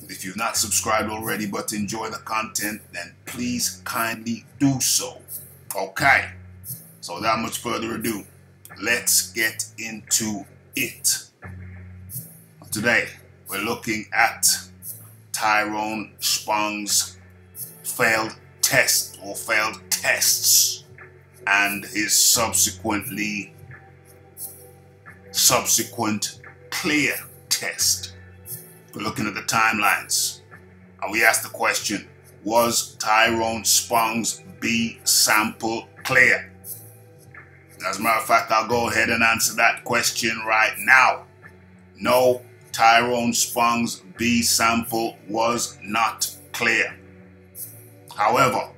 If you've not subscribed already but enjoy the content, then please kindly do so. Okay, so without much further ado, let's get into it. Today, we're looking at Tyrone Spong's failed test or failed tests and his subsequent clear test. We're looking at the timelines and we ask the question, was Tyrone Spong's B sample clear? As a matter of fact, I'll go ahead and answer that question right now. No, Tyrone Spong's B sample was not clear. However,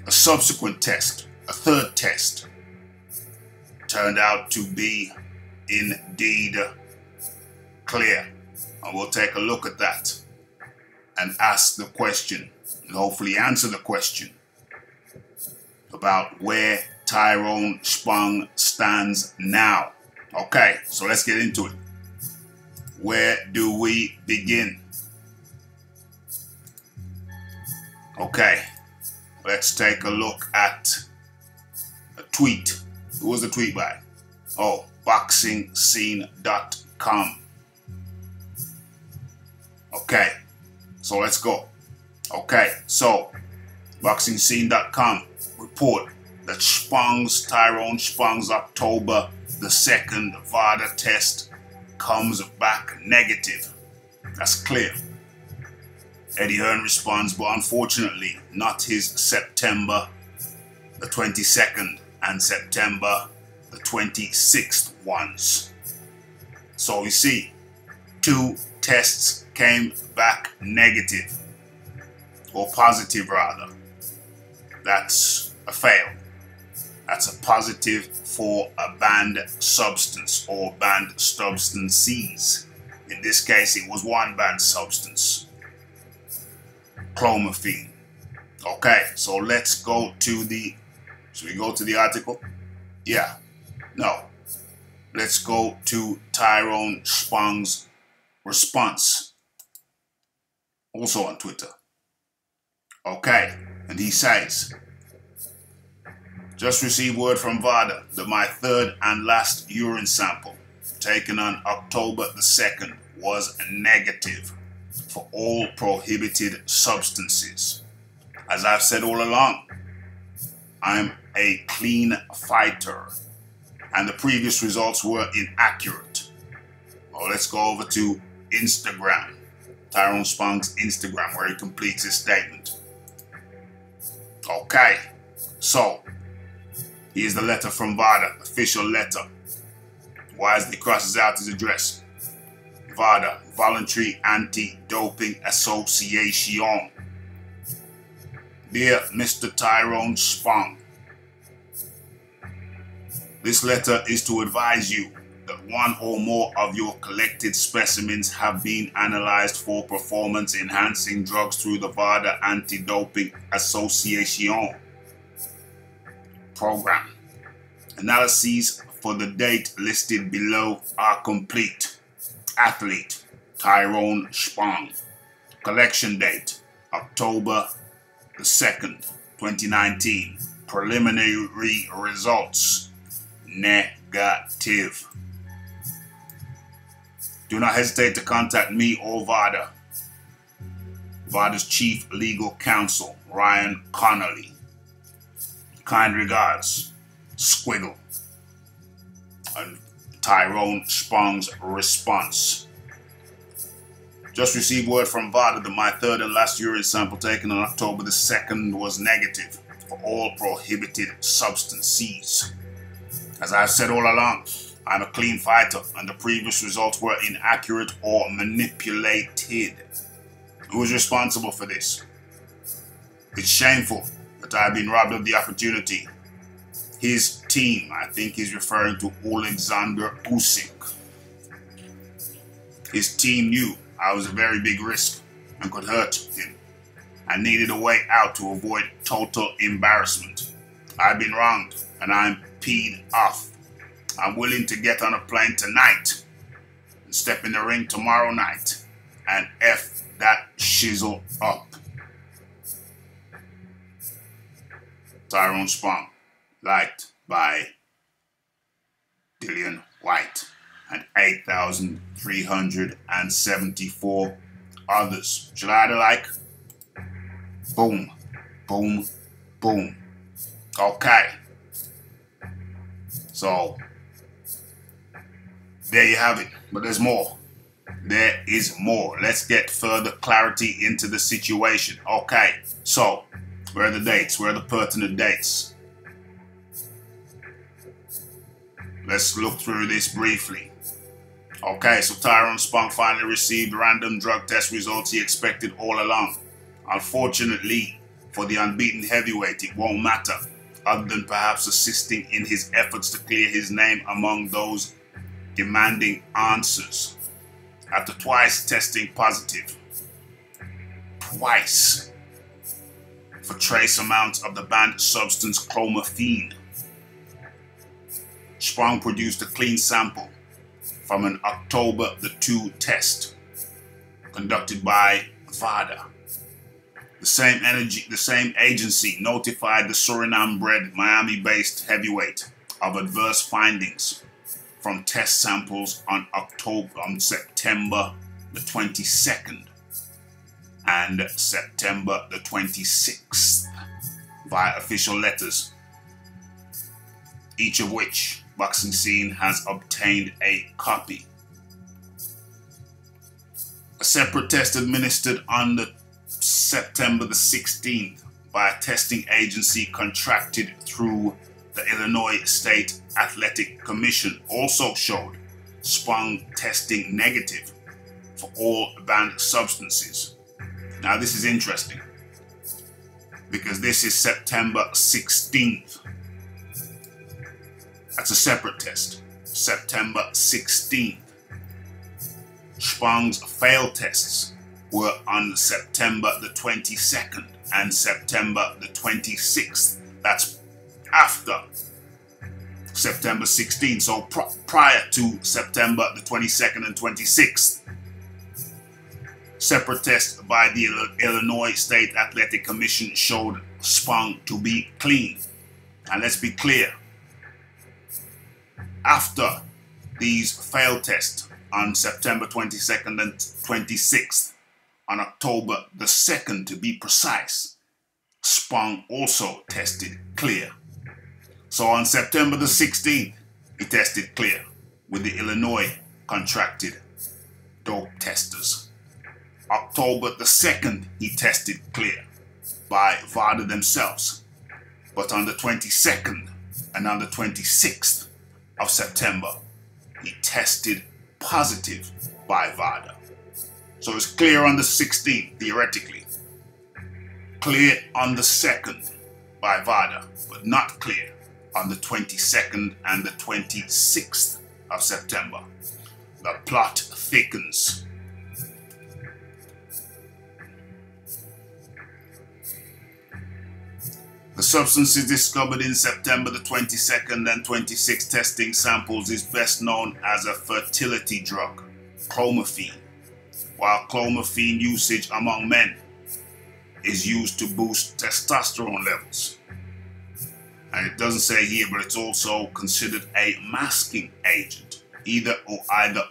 a subsequent test, a third test, turned out to be indeed clear. And we'll take a look at that and ask the question, and hopefully answer the question about where Tyrone Spong stands now. Okay, so let's get into it. Where do we begin? Okay, let's take a look at a tweet. Who was the tweet by? Oh, boxingscene.com. Okay, so let's go. Okay, so boxingscene.com report that Tyrone Spong's October the 2nd VADA test comes back negative. That's clear. Eddie Hearn responds, but unfortunately not his September the 22nd and September the 26th ones. So we see 2 tests came back negative, or positive rather. That's a fail. That's a positive for a banned substance or banned substances. In this case, it was one banned substance, clomiphene. Okay, so let's go to the, should we go to the article? Yeah, no. Let's go to Tyrone Spong's response, also on Twitter. Okay, and he says, just received word from VADA that my third and last urine sample taken on October the 2nd was negative for all prohibited substances. As I've said all along, I'm a clean fighter and the previous results were inaccurate. Well, let's go over to Instagram, Tyrone Spong's Instagram, where he completes his statement. Okay, so here's the letter from VADA, official letter. Wisely crosses out his address. VADA, Voluntary Anti-Doping Association. Dear Mr. Tyrone Spong, this letter is to advise you that one or more of your collected specimens have been analyzed for performance-enhancing drugs through the VADA Anti-Doping Association program. Analyses for the date listed below are complete. Athlete, Tyrone Spong. Collection date, October the 2nd, 2019. Preliminary results, negative. Do not hesitate to contact me or VADA. VADA's Chief Legal Counsel, Ryan Connolly. Kind regards, Squiggle. And Tyrone Spong's response. Just received word from VADA that my third and last urine sample taken on October the 2nd was negative for all prohibited substances. As I've said all along, I'm a clean fighter and the previous results were inaccurate or manipulated. Who is responsible for this? It's shameful that I've been robbed of the opportunity. His team, I think he's referring to Oleksandr Usyk. His team knew I was a very big risk and could hurt him. I needed a way out to avoid total embarrassment. I've been wronged and I'm peed off. I'm willing to get on a plane tonight and step in the ring tomorrow night and F that shizzle up. Tyrone Spong, liked by Dillian White and 8,374 others. Should I add a like? Boom, boom, boom. Okay. So, there you have it. But there's more. There is more. Let's get further clarity into the situation. Okay. So, where are the dates? Where are the pertinent dates? Let's look through this briefly. Okay, so Tyrone Spong finally received random drug test results he expected all along. Unfortunately, for the unbeaten heavyweight, it won't matter, other than perhaps assisting in his efforts to clear his name among those demanding answers. After twice testing positive, twice, for trace amounts of the banned substance clomiphene, Spong produced a clean sample from an October the 2 test conducted by VADA. The same agency notified the Suriname-bred, Miami-based heavyweight of adverse findings from test samples on September the 22nd and September the 26th via official letters, each of which Boxing Scene has obtained a copy. A separate test administered on the September the 16th by a testing agency contracted through the Illinois State Athletic Commission also showed Spong testing negative for all banned substances. Now this is interesting because this is September 16th. That's a separate test. September 16th. Spong's failed tests were on September the 22nd and September the 26th. That's after September 16th, so prior to September the 22nd and 26th. Separate tests by the Illinois State Athletic Commission showed Spong to be clean. And let's be clear, after these failed tests on September 22nd and 26th, on October the 2nd to be precise, Spong also tested clear. So on September the 16th, he tested clear with the Illinois contracted dope testers. October the 2nd, he tested clear by VADA themselves. But on the 22nd and on the 26th of September, he tested positive by VADA. So it's clear on the 16th, theoretically. Clear on the 2nd by VADA, but not clear on the 22nd and the 26th of September. The plot thickens. The substances discovered in September the 22nd and 26th testing samples is best known as a fertility drug, clomiphene, while clomiphene usage among men is used to boost testosterone levels. And it doesn't say here, but it's also considered a masking agent, either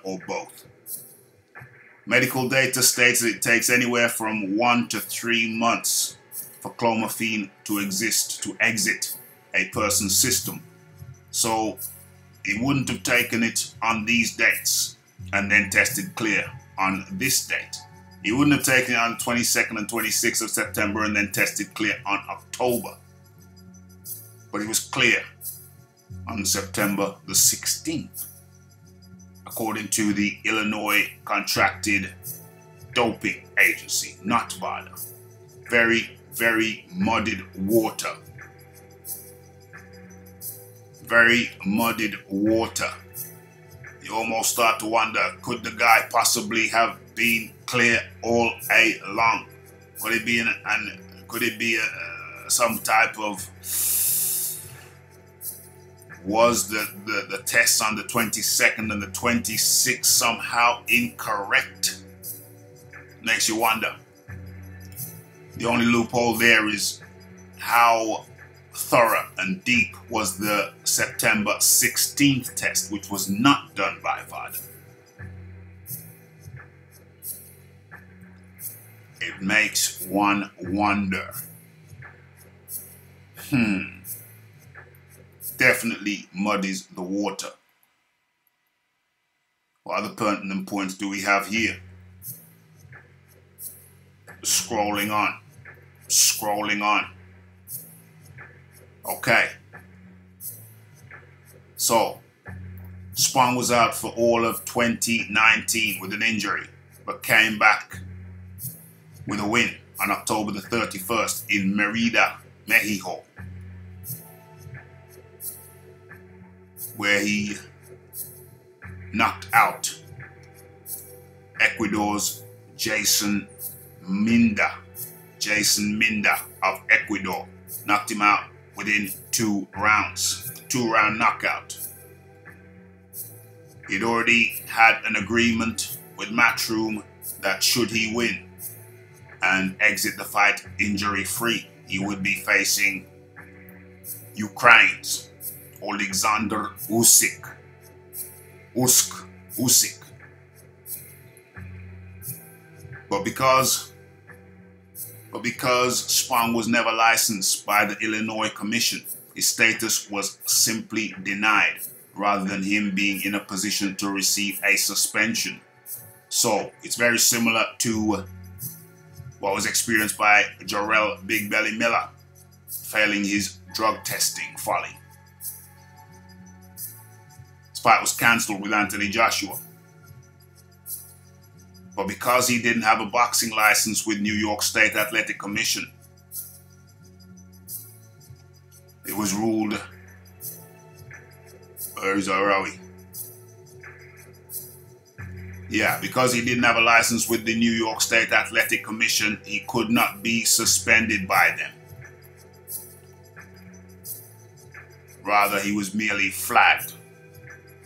or both. Medical data states that it takes anywhere from 1 to 3 months for clomiphene to exit a person's system. So he wouldn't have taken it on these dates and then tested clear on this date. He wouldn't have taken it on the 22nd and 26th of September and then tested clear on October. But he was clear on September the 16th, according to the Illinois contracted doping agency, not VADA. Very, very muddied water. Very muddied water. You almost start to wonder, could the guy possibly have been clear all along? Could it be some type of, was the tests on the 22nd and the 26th somehow incorrect? Makes you wonder. The only loophole there is how thorough and deep was the September 16th test, which was not done by VADA. It makes one wonder. Definitely muddies the water. What other pertinent points do we have here? Scrolling on. Scrolling on. Okay. So, Spong was out for all of 2019 with an injury, but came back with a win on October the 31st in Merida, Mexico, where he knocked out Ecuador's Jason Minda of Ecuador. Knocked him out within 2 rounds. 2-round knockout. He'd already had an agreement with Matchroom that should he win and exit the fight injury-free, he would be facing Ukraine's Oleksandr Usyk. Usyk. But because Spong was never licensed by the Illinois Commission, his status was simply denied, rather than him being in a position to receive a suspension. So it's very similar to what was experienced by Jarrell Big Belly Miller, failing his drug testing folly. His fight was cancelled with Anthony Joshua. But because he didn't have a boxing license with New York State Athletic Commission, it was ruled, because he didn't have a license with the New York State Athletic Commission, he could not be suspended by them. Rather, he was merely flagged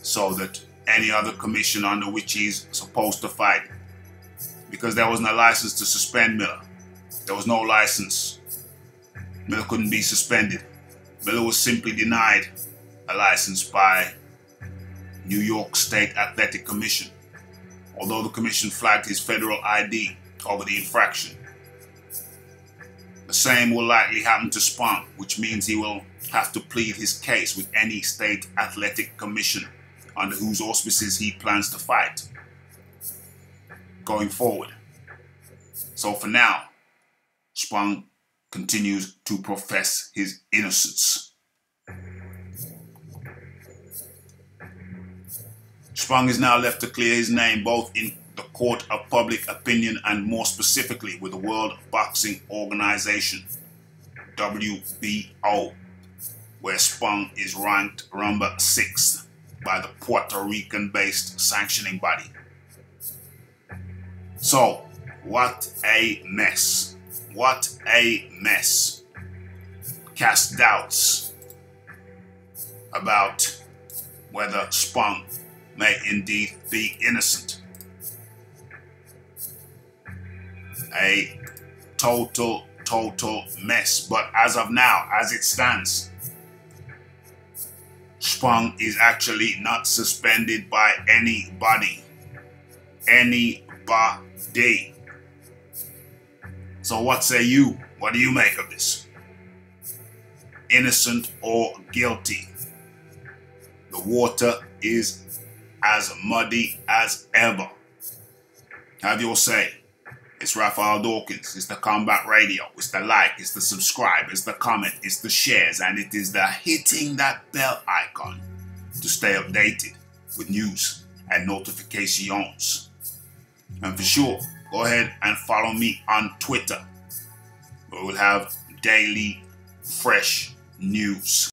so that any other commission under which he's supposed to fight, because there wasn't a license to suspend Miller. There was no license. Miller couldn't be suspended. Miller was simply denied a license by New York State Athletic Commission, although the commission flagged his federal ID over the infraction. The same will likely happen to Spong, which means he will have to plead his case with any state athletic commission under whose auspices he plans to fight going forward. So for now, Spong continues to profess his innocence. Spong is now left to clear his name both in the court of public opinion and more specifically with the World Boxing Organization, WBO, where Spong is ranked number 6th by the Puerto Rican-based sanctioning body. So, what a mess. What a mess. Cast doubts about whether Spong may indeed be innocent. A total mess. But as of now, as it stands, Spong is actually not suspended by anybody. Anybody. So what say you? What do you make of this? Innocent or guilty? The water is as muddy as ever. Have your say. It's Raphael Dawkins. It's the Combat Radio. It's the like. It's the subscribe. It's the comment. It's the shares. And it is the hitting that bell icon to stay updated with news and notifications. And for sure, go ahead and follow me on Twitter, where we'll have daily fresh news.